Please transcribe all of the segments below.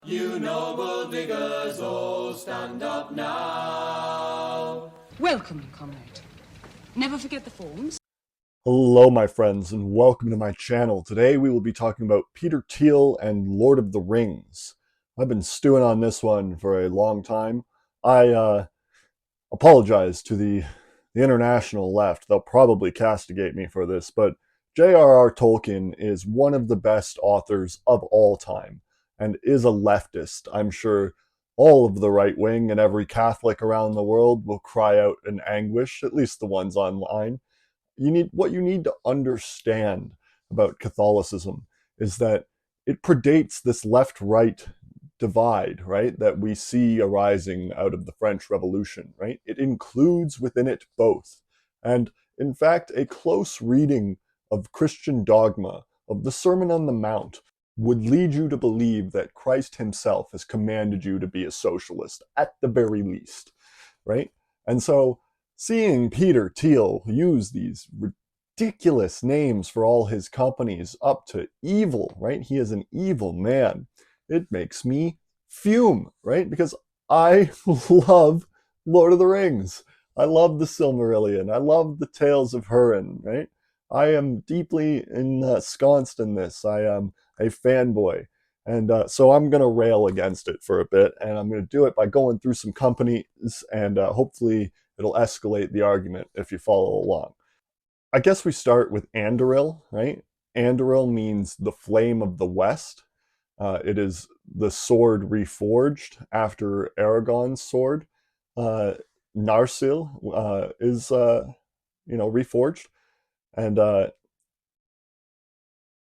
You noble diggers, all stand up now. Welcome, comrade. Never forget the forms. Hello, my friends, and welcome to my channel. Today we will be talking about Peter Thiel and Lord of the Rings. I've been stewing on this one for a long time. I apologize to the international left. They'll probably castigate me for this, but J.R.R. Tolkien is one of the best authors of all time and is a leftist. I'm sure all of the right wing and every Catholic around the world will cry out in anguish, at least the ones online. What you need to understand about Catholicism is that it predates this left-right divide, right, that we see arising out of the French Revolution, right? It includes within it both. And in fact, a close reading of Christian dogma, of the Sermon on the Mount, would lead you to believe that Christ himself has commanded you to be a socialist, at the very least, right? And so seeing Peter Thiel use these ridiculous names for all his companies up to evil, right? He is an evil man. It makes me fume, right? Because I love Lord of the Rings. I love the Silmarillion. I love the Tales of Hurin, right? I am deeply ensconced in this. I am a fanboy. And so I'm going to rail against it for a bit, and I'm going to do it by going through some companies, and hopefully it'll escalate the argument if you follow along. I guess we start with Anduril, right? Anduril means the flame of the West. It is the sword reforged after Aragorn's sword. Narsil is, reforged. And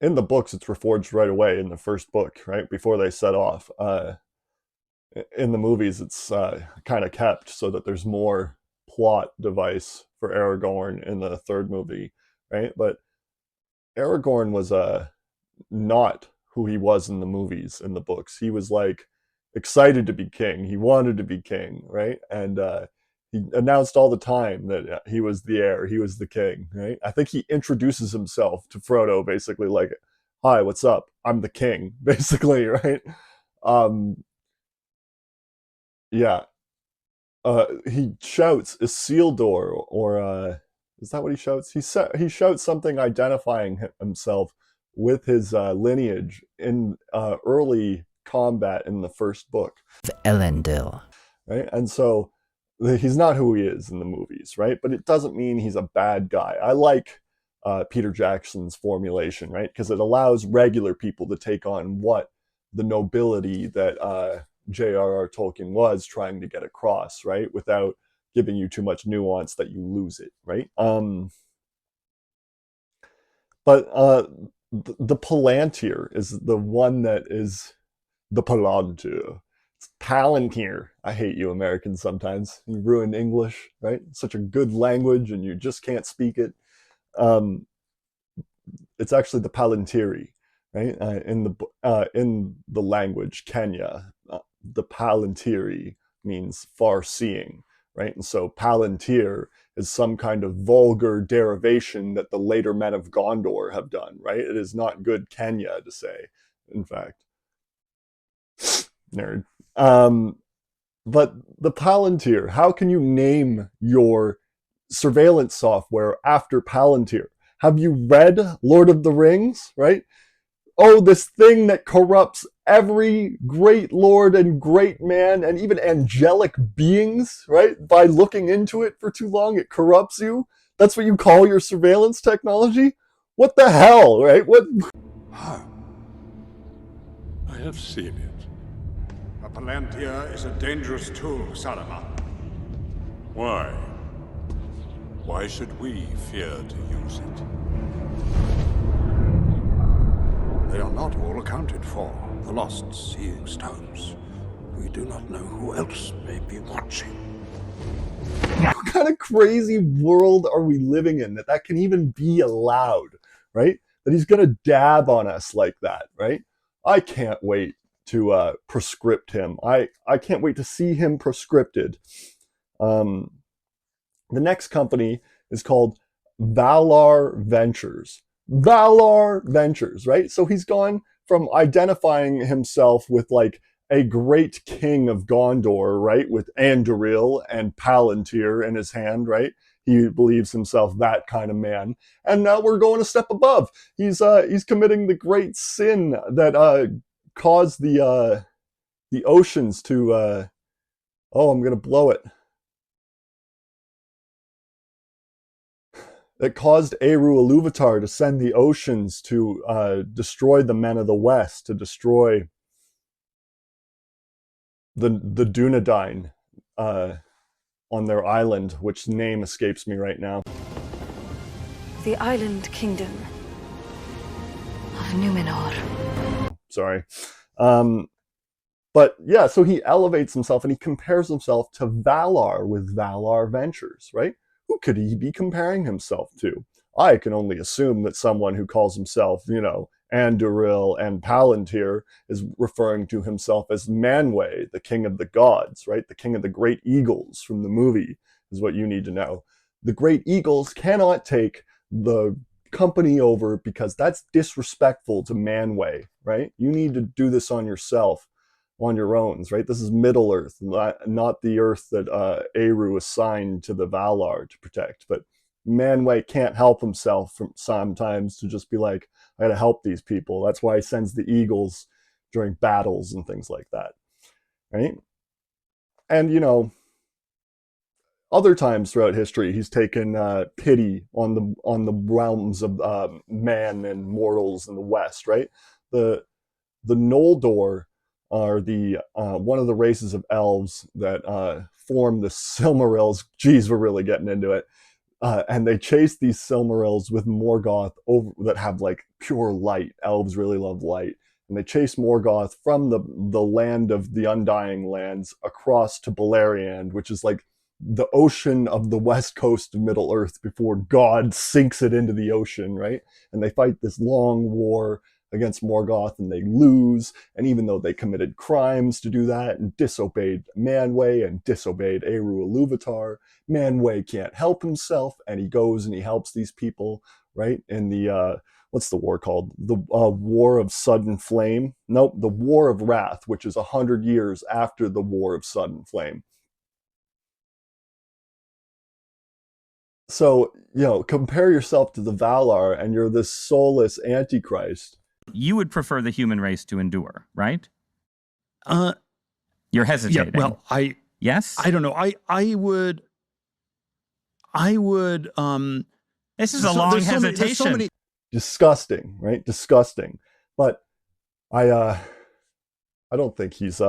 in the books, it's reforged right away in the first book, right? Before they set off. In the movies, it's kind of kept so that there's more plot device for Aragorn in the third movie, right? But Aragorn was not who he was in the movies, in the books. He was like excited to be king. He wanted to be king, right? And he announced all the time that he was the heir, he was the king, right? I think he introduces himself to Frodo basically like, "Hi, what's up? I'm the king," basically, right? Yeah. He shouts Isildur, or is that what he shouts? He shouts something identifying himself with his lineage in early combat in the first book. Elendil. Right? And so he's not who he is in the movies, right? But it doesn't mean he's a bad guy. I like Peter Jackson's formulation, right? Because it allows regular people to take on what the nobility that J.R.R. Tolkien was trying to get across, right? Without giving you too much nuance that you lose it, right? But the Palantir is the one that is the Palantir. It's Palantir. I hate you Americans sometimes. You ruin English, right? It's such a good language and you just can't speak it. It's actually the Palantiri, right? In the language Kenya, the Palantiri means far-seeing, right? And so Palantir is some kind of vulgar derivation that the later men of Gondor have done, right? It is not good Kenya to say, in fact. Nerd. But the Palantir, how can you name your surveillance software after Palantir? Have you read Lord of the Rings, right? Oh, this thing that corrupts every great lord and great man and even angelic beings, right? By looking into it for too long, it corrupts you. That's what you call your surveillance technology? What the hell, right? What? I have seen it. A Palantir is a dangerous tool, Saruman. Why? Why should we fear to use it? They are not all accounted for, the lost seeing stones. We do not know who else may be watching. What kind of crazy world are we living in that can even be allowed, right? That he's going to dab on us like that, right? I can't wait to prescript him. I can't wait to see him prescripted. The next company is called Valar Ventures. Valar Ventures, right? So he's gone from identifying himself with like a great king of Gondor, right, with Anduril and Palantir in his hand, right? He believes himself that kind of man. And now we're going a step above. He's committing the great sin that caused the oceans to oh, I'm gonna blow it. That caused Eru Ilúvatar to send the oceans to destroy the men of the West, to destroy the Dunedain on their island, which name escapes me right now. The island kingdom of Numenor. Sorry. But yeah, so he elevates himself and he compares himself to Valar with Valar Ventures, right? Who could he be comparing himself to? I can only assume that someone who calls himself, Anduril and Palantir is referring to himself as Manwë, the king of the gods, right? The king of the great eagles from the movie is what you need to know. The great eagles cannot take the company over because that's disrespectful to Manwë, right? You need to do this on yourself, on your own, right? This is Middle Earth, not the Earth that Eru assigned to the Valar to protect. But Manwë can't help himself from sometimes to just be like, I gotta help these people. That's why he sends the eagles during battles and things like that, right? And other times throughout history, he's taken pity on the realms of man and mortals in the West, right? The Noldor are the one of the races of elves that form the Silmarils. Geez, we're really getting into it. And they chase these Silmarils with Morgoth that have like pure light. Elves really love light. And they chase Morgoth from the land of the Undying Lands across to Beleriand, which is like the ocean of the west coast of Middle Earth before God sinks it into the ocean, right? And they fight this long war against Morgoth and they lose. And even though they committed crimes to do that and disobeyed Manwë and disobeyed Eru Ilúvatar, Manwë can't help himself and he goes and he helps these people, right? In the, what's the war called? The War of Sudden Flame? Nope, the War of Wrath, which is 100 years after the War of Sudden Flame. So, compare yourself to the Valar and you're this soulless antichrist. You would prefer the human race to endure, right? You're hesitating. Yeah, well, yes? I don't know. I would This is a long hesitation. So many... Disgusting, right? Disgusting. But I don't think he's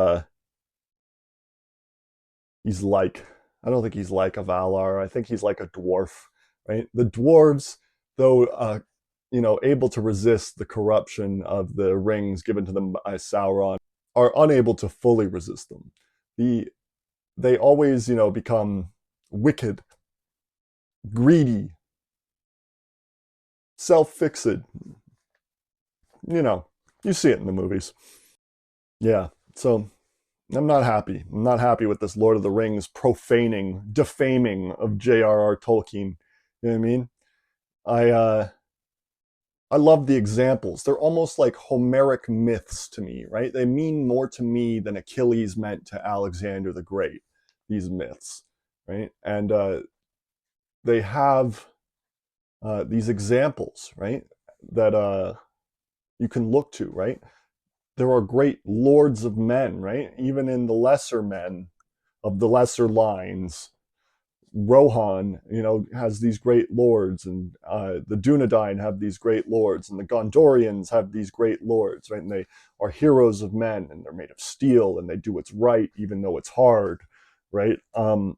like I don't think he's like a Valar. I think he's like a dwarf, right? The dwarves, though able to resist the corruption of the rings given to them by Sauron, are unable to fully resist them. They always, become wicked, greedy, self-fixed. You see it in the movies. Yeah, so I'm not happy. I'm not happy with this Lord of the Rings profaning, defaming of J.R.R. Tolkien. You know what I mean? I love the examples. They're almost like Homeric myths to me, right? They mean more to me than Achilles meant to Alexander the Great, these myths, right? And they have these examples, right, that you can look to, right? There are great lords of men, right? Even in the lesser men of the lesser lines, Rohan, has these great lords, and the Dunedain have these great lords, and the Gondorians have these great lords, right? And they are heroes of men, and they're made of steel, and they do what's right, even though it's hard, right? In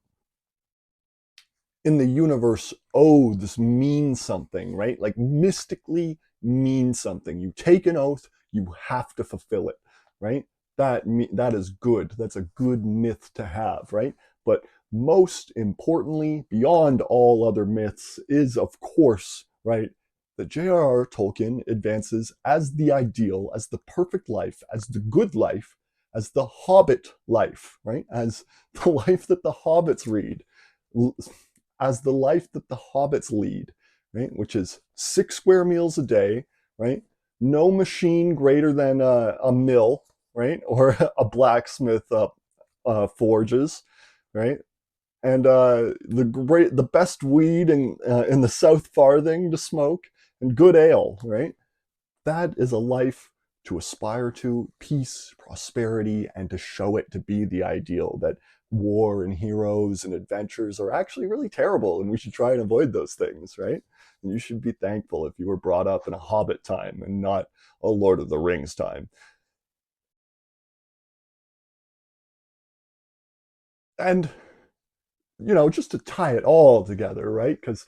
the universe, this means something, right? Like mystically means something. You take an oath, you have to fulfill it, right? That is good. That's a good myth to have, right? But most importantly, beyond all other myths, is of course, right, that J.R.R. Tolkien advances as the ideal, as the perfect life, as the good life, as the Hobbit life, right? As the life that the hobbits read, as the life that the hobbits lead, right? Which is 6 square meals a day, right? No machine greater than a mill, right? Or a blacksmith forges, right? And the best weed in the South Farthing to smoke, and good ale, right? That is a life to aspire to, peace, prosperity, and to show it to be the ideal, that war and heroes and adventures are actually really terrible, and we should try and avoid those things, right? And you should be thankful if you were brought up in a Hobbit time and not a Lord of the Rings time. And, just to tie it all together, right? Because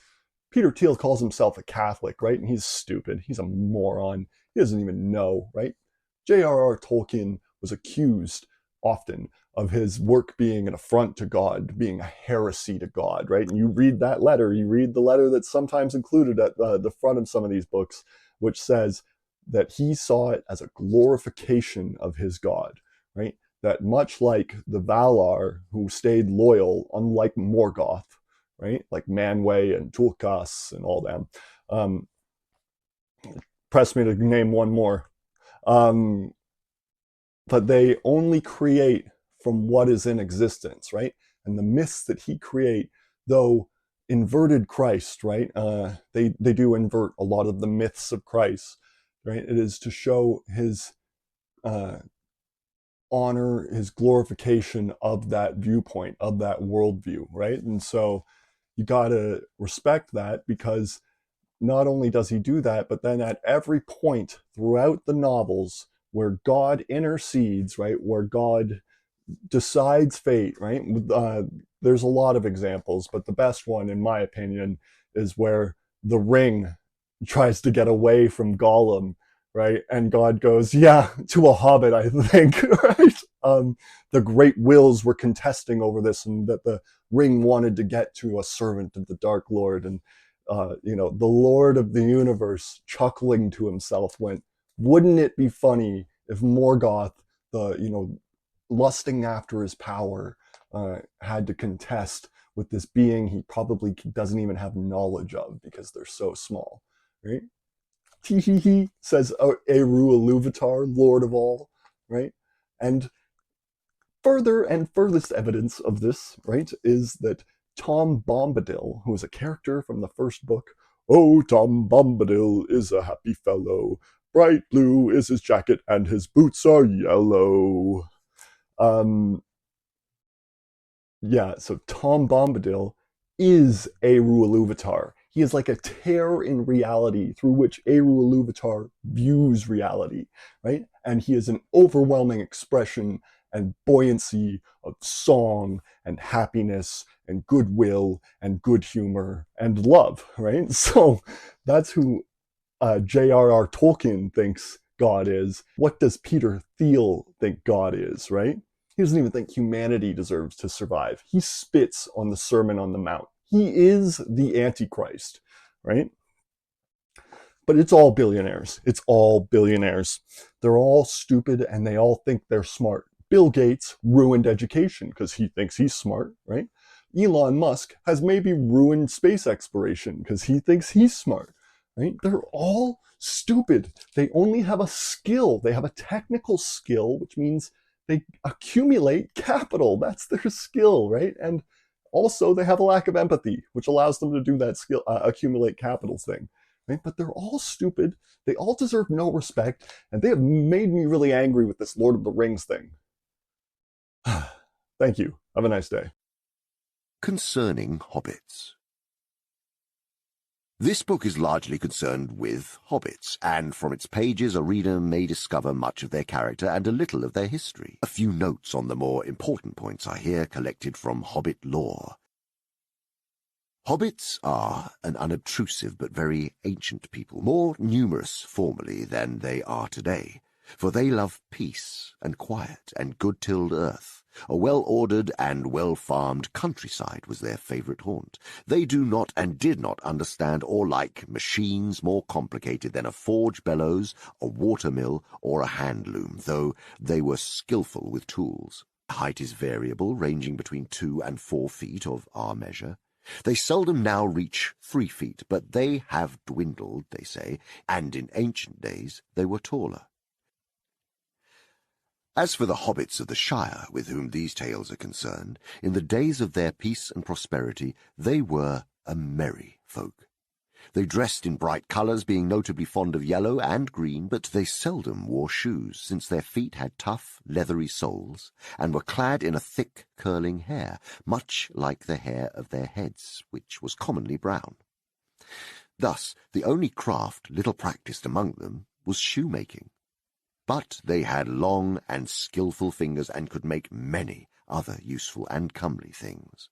Peter Thiel calls himself a Catholic, right? And he's stupid. He's a moron. He doesn't even know, right? J.R.R. Tolkien was accused often of his work being an affront to God, being a heresy to God, right? And you read that letter, you read the letter that's sometimes included at the front of some of these books, which says that he saw it as a glorification of his God, right? That much like the Valar who stayed loyal, unlike Morgoth, right? Like Manwë and Tulkas and all them. Press me to name one more. But they only create from what is in existence, right? And the myths that he create, though inverted Christ, right? They do invert a lot of the myths of Christ, right? It is to show his honor, his glorification of that viewpoint, of that worldview, right? And so you got to respect that, because not only does he do that, but then at every point throughout the novels where God intercedes, right, where God decides fate, right, there's a lot of examples, but the best one, in my opinion, is where the ring tries to get away from Gollum, right, and God goes, yeah, to a hobbit, I think, right? The great wills were contesting over this, and that the ring wanted to get to a servant of the Dark Lord, and the Lord of the universe, chuckling to himself, went, wouldn't it be funny if Morgoth, lusting after his power, had to contest with this being he probably doesn't even have knowledge of because they're so small, right? Tee says Eru Iluvatar, Lord of all, right? And further and furthest evidence of this, right, is that Tom Bombadil, who is a character from the first book, oh, Tom Bombadil is a happy fellow, bright blue is his jacket and his boots are yellow. So Tom Bombadil is Eru Iluvatar. He is like a tear in reality through which Eru Iluvatar views reality, right? And he is an overwhelming expression and buoyancy of song and happiness and goodwill and good humor and love, right? So that's who J.R.R. Tolkien thinks God is. What does Peter Thiel think God is, right? He doesn't even think humanity deserves to survive. He spits on the Sermon on the Mount. He is the Antichrist, right? But it's all billionaires. It's all billionaires. They're all stupid and they all think they're smart. Bill Gates ruined education because he thinks he's smart, right? Elon Musk has maybe ruined space exploration because he thinks he's smart, right? They're all stupid. They only have a skill. They have a technical skill, which means they accumulate capital. That's their skill, right? And also they have a lack of empathy, which allows them to do that skill, accumulate capital thing, right? But they're all stupid. They all deserve no respect. And they have made me really angry with this Lord of the Rings thing. Thank you. Have a nice day. Concerning hobbits. This book is largely concerned with hobbits, and from its pages a reader may discover much of their character and a little of their history. A few notes on the more important points are here collected from Hobbit lore. Hobbits are an unobtrusive but very ancient people, more numerous formerly than they are today, for they love peace and quiet and good-tilled earth. A well-ordered and well-farmed countryside was their favourite haunt. They do not and did not understand or like machines more complicated than a forge bellows, a watermill, or a hand-loom, though they were skilful with tools. Height is variable, ranging between 2 and 4 feet of our measure. They seldom now reach 3 feet, but they have dwindled, they say, and in ancient days they were taller. As for the hobbits of the Shire, with whom these tales are concerned, in the days of their peace and prosperity, they were a merry folk. They dressed in bright colours, being notably fond of yellow and green, but they seldom wore shoes, since their feet had tough, leathery soles, and were clad in a thick, curling hair, much like the hair of their heads, which was commonly brown. Thus, the only craft little practised among them was shoemaking. But they had long and skilful fingers, and could make many other useful and comely things.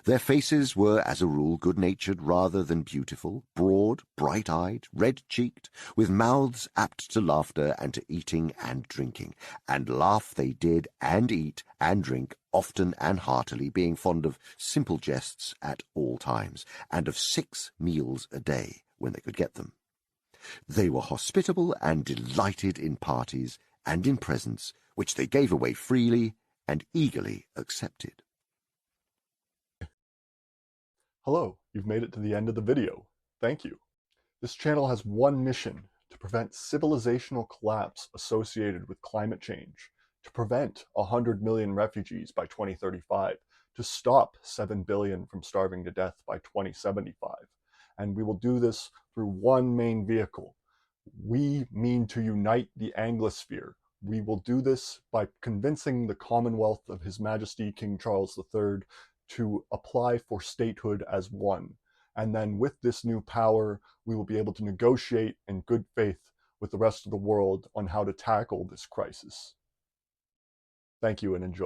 Their faces were, as a rule, good-natured rather than beautiful, broad, bright-eyed, red-cheeked, with mouths apt to laughter and to eating and drinking. And laugh they did, and eat, and drink, often and heartily, being fond of simple jests at all times, and of 6 meals a day, when they could get them. They were hospitable and delighted in parties and in presents, which they gave away freely and eagerly accepted. Hello, you've made it to the end of the video. Thank you. This channel has one mission: to prevent civilizational collapse associated with climate change, to prevent 100 million refugees by 2035, to stop 7 billion from starving to death by 2075. And we will do this through one main vehicle. We mean to unite the Anglosphere. We will do this by convincing the Commonwealth of His Majesty King Charles III to apply for statehood as one. And then with this new power, we will be able to negotiate in good faith with the rest of the world on how to tackle this crisis. Thank you and enjoy.